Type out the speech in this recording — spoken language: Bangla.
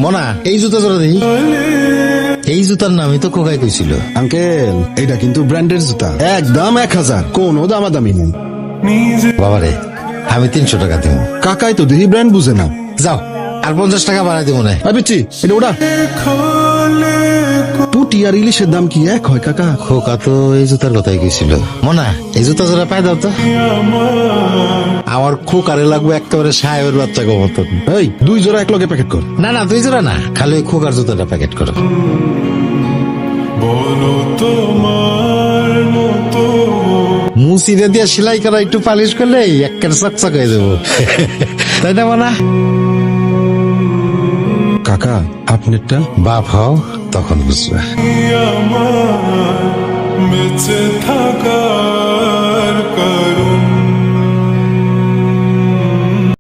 মনা এই জুতা জোড়া দেখি। এই জুতার নামই তো খোকাই কইছিল। আঙ্কেল এটা কিন্তু ব্র্যান্ডের জুতা, একদম 1000, কোনো দামাদামি নেই। বাবারে আমি 300 টাকা দিব। কাকাই তো দেখি ব্র্যান্ড বুঝে না। যাও আর 50 টাকা বাড়াই দিব না। পিচ্ছি এটা ওটা পুটি আর ইলিশের দাম কি এক হয় কাকা? খোকা তো এই জুতার কথাই কইছিল। মনা এই জুতা জোড়া পাই দাও তো। আমার খোকারে লাগবে একেবারে সাহেবের বাচ্চা গো মতন। এই 2 জোড়া এক লগে প্যাকেট কর। না না 2 জোড়া না, খালি ওই খোকার জুতাটা প্যাকেট করো। মুসিদে দিয়ে সেলাই করা একটু পালিশ করলে একেবারে চকচক হয়ে যাবো। তাই না মনা? কাকা আপনারটা? বাপ হও তখন বুঝবে।